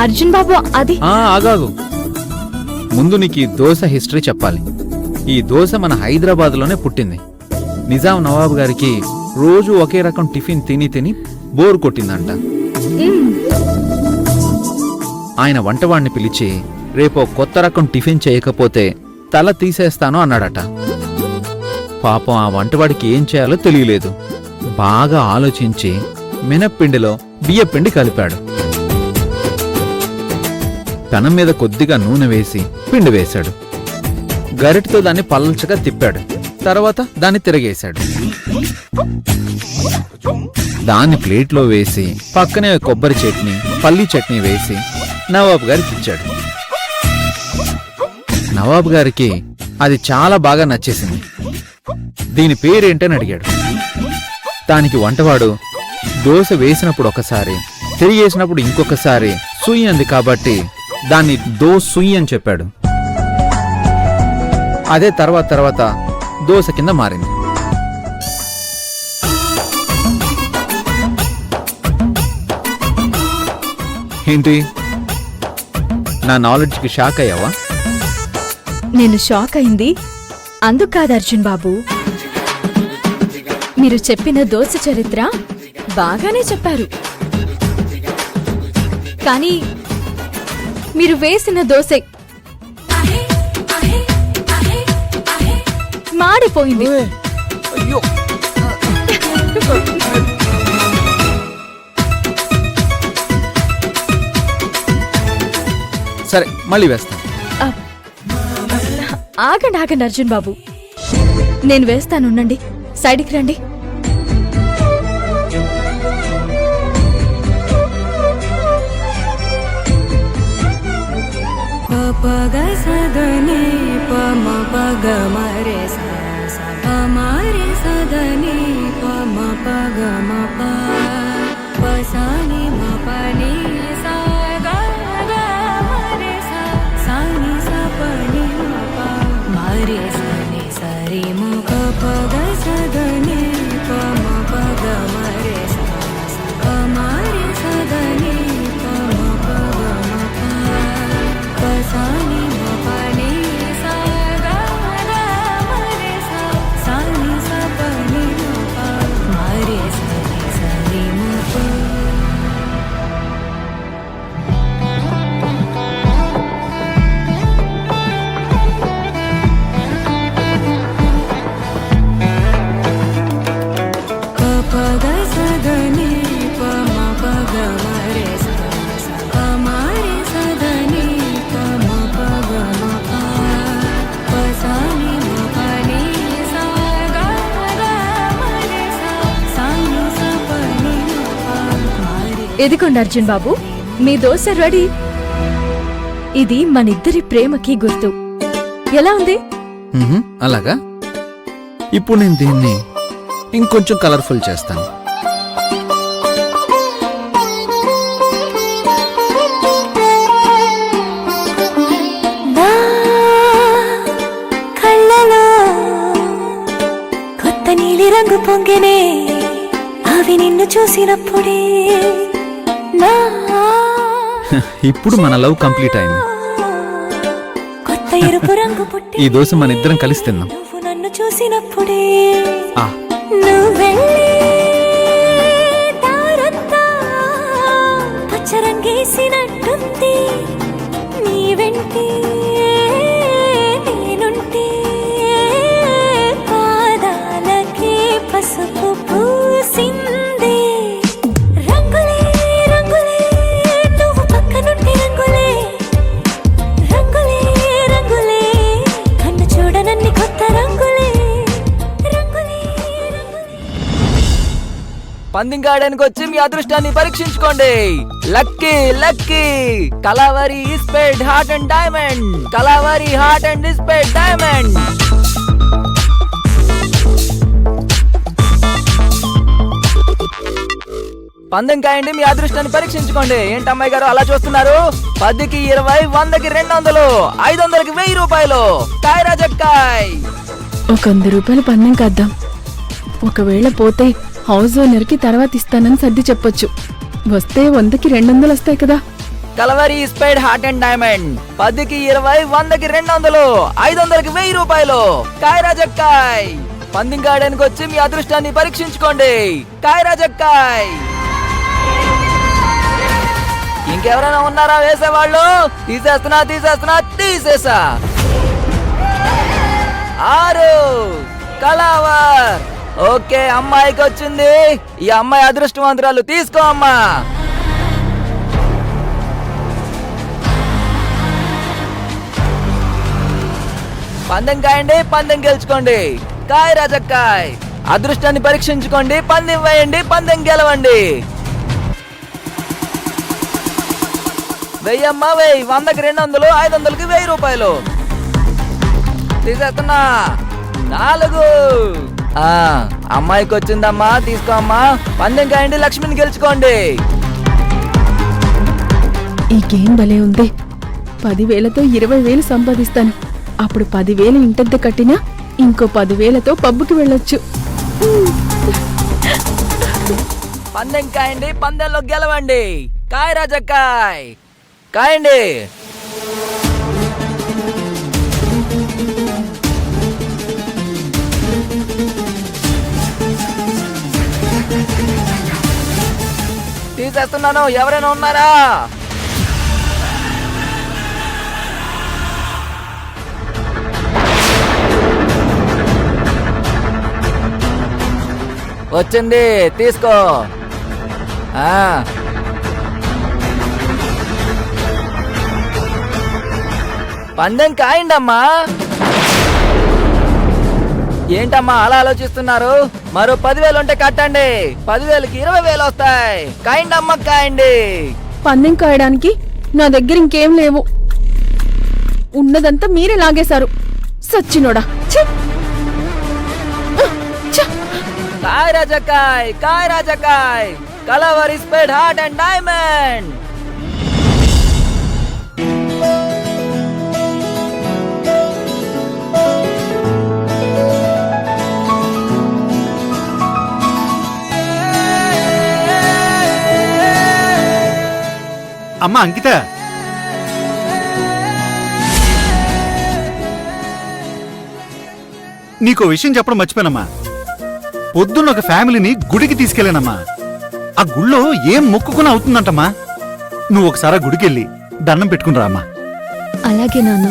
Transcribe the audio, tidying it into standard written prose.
అర్జున్ బాబు అది ఆగాగు. ముందు నీకు ఈ దోశ హిస్టరీ చెప్పాలి. ఈ దోశ మన హైదరాబాద్లోనే పుట్టింది. నిజాం నవాబు గారికి రోజు ఒకే రకం టిఫిన్ తిని తిని బోర్ కొట్టిందంట. ఆయన వంటవాణ్ణి పిలిచి రేపో కొత్త రకం టిఫిన్ చేయకపోతే తల తీసేస్తాను అన్నాడట. పాపం ఆ వంటవాడికి ఏం చేయాలో తెలియలేదు. బాగా ఆలోచించి మినప్పిండిలో బియ్యపిండి కలిపాడు. పెనం మీద కొద్దిగా నూనె వేసి పిండి వేశాడు. గరిటతో దాన్ని పల్చగా తిప్పాడు. తర్వాత దాన్ని తిరగేశాడు. దాన్ని ప్లేట్లో వేసి పక్కనే కొబ్బరి చట్నీ, పల్లీ చట్నీ వేసి నవాబు గారికి ఇచ్చాడు. నవాబు గారికి అది చాలా బాగా నచ్చేసింది. దీని పేరేంటని అడిగాడు. దానికి వంటవాడు దోశ వేసినప్పుడు ఒకసారి, తిరిగేసినప్పుడు ఇంకొకసారి సుయ్యి అంది కాబట్టి దాన్ని దో సుయ్యి అని చెప్పాడు. అదే తర్వాత దోశ కింద మారింది. ఏంటి, నా నాలెడ్జ్కి షాక్ అయ్యావా? నేను షాక్ అయింది అందుకు కాదు అర్జున్ బాబు. మీరు చెప్పిన దోశ చరిత్ర బాగానే చెప్పారు, కానీ మీరు వేసిన దోశ మాడిపోయింది. అయ్యో, సరే మళ్ళీ వేస్తాను. ఆగండి అర్జున్ బాబు, నేను వేస్తానుండండి. సైడ్కి రండి. పగ సదని పమ పగ మరే సమారే సదని పమ పగ మప పసాని మపని సగ మరే సాని సపని మప మరే సని సరి ముఖ పగ సదని పమ పగ మరే సమారే సదని పమ పగ మప పసాని మపని సగ మరే సాని సపని మప మరే సని సరి ముఖ. పగ సదని పమ పగ మరే సమారే సదని పమ పగ మప పసాని మపని సగ మరే సాని సపని మప మరే. ఎదిగోండి అర్జున్ బాబు, మీ దోశ రెడీ. ఇది మనిద్దరి ప్రేమకి గుర్తు. ఎలా ఉంది? అలాగా. ఇప్పుడు నేను దీన్ని ఇంకొంచెం కలర్ఫుల్ చేస్తాను. నా కళ్ళలో కొత్త నీలి రంగు పొంగినే, అవి నిన్ను చూసినప్పుడే నా ఇప్పుడు మన లవ్ కంప్లీట్ అయింది. కొత్త ఎరుపు రంగు పుట్టి ఈ దోశ మన ఇద్దరం కలిసి తిన్నాం. నువ్వు నన్ను చూసినప్పుడే ఆ నువ్వెళ్ళే దారంతా పచ్చరంగేసినట్టుంది. నీ వెంటే నేనుంటే పాదాలకే పసుపు పూసిందే. రంగులే రంగులే నువ్వు పక్కనుంటే రంగులే, రంగులే రంగులే కన్ను చూడనన్ని కొత్త రంగులే, రంగులే రంగులే. పందెం ఆడడానికి వచ్చి మీ అదృష్టాన్ని పరీక్షించుకోండి. లక్కీ లక్కీ కలావరి ఇస్పేట్ హార్ట్ అండ్ డైమండ్, కలావరి హార్ట్ అండ్ ఇస్పేట్ డైమండ్. పందెం కాయండి, మీ అదృష్టాన్ని పరీక్షించుకోండి. ఏంటి అమ్మాయి గారు అలా చూస్తున్నారు? 10కి 20, 100కి 200, 500కి 1000 రూపాయలు. కాయరా జక్కాయ్. ఒక 100 రూపాయలు పందెం కాద్దాం. ఒకవేళ పోతే హౌస్ ఓనర్కి తర్వాత ఇస్తానని సర్ది చెప్పొచ్చు. వస్తే 100కి 200 వస్తాయి కదా. కలవరి స్పైడ్ హార్ట్ అండ్ డైమండ్ 10కి 20, 100కి 200, 500కి 1000 రూపాయలు. కాయరాజక్కాయ్ పందెం కాయడానికి వచ్చి మీ అదృష్టాన్ని పరీక్షించుకోండి. కాయరాజక్కాయ్. ఇంకెవరైనా ఉన్నారా వేసేవాళ్ళు? తీసేసా. 6 కలవర్. ఓకే, అమ్మాయికి వచ్చింది. ఈ అమ్మాయి అదృష్టవంతురాలు. తీసుకో అమ్మా. పందెం కాయండి, పందెం గెలుచుకోండి. కాయ రాజక్కాయ్. అదృష్టాన్ని పరీక్షించుకోండి. పందెం వేయండి, పందెం గెలవండి. 1000 అమ్మా, 1000. 100కి 200, 500కి 1000 రూపాయలు. తీసేస్తున్నా. 4 అమ్మాయికి వచ్చిందమ్మా. తీసుకో అమ్మా. పందెం కాయండి, లక్ష్మిని గెలుచుకోండి. ఈ గేమ్ భలే ఉంది. 10,000తో 20,000 సంపాదిస్తాను. అప్పుడు 10,000 ఇంటద్దె కట్టినా ఇంకో 10,000తో పబ్బుకి వెళ్ళొచ్చు. పందెం కాయండి, పందెంలో గెలవండి. కాయ రాజక్కాయ్. కాయండి. తీసేస్తున్నాను. ఎవరైనా ఉన్నారా? వచ్చింది, తీసుకో. పందెం కాయండమ్మా. ఏంటమ్మా అలా ఆలోచిస్తున్నారు? మరో 10,000 ఉంటే కట్టండి. 10,000కి 20,000 వస్తాయి. కాయండమ్మా, కాయండి. పందెం కాయడానికి నా దగ్గర ఇంకేం లేవు. ఉన్నదంతా మీరే లాగేశారు. సచ్చినోడా. ఛీ! కాయ రాజకాయ్. కలవరి స్పైడ్ హార్ట్ అండ్ డైమండ్. అమ్మా అంకిత, నీకో విషయం చెప్పడం మర్చిపోయానమ్మా. పొద్దున్న ఒక ఫ్యామిలీని గుడికి తీసుకెళ్ళానమ్మా. ఆ గుళ్ళో ఏం మొక్కుకుని అవుతుందంటమ్మా. నువ్వు ఒకసారి గుడికెళ్ళి దండం పెట్టుకుని రామ్మా. అలాగే నాన్న.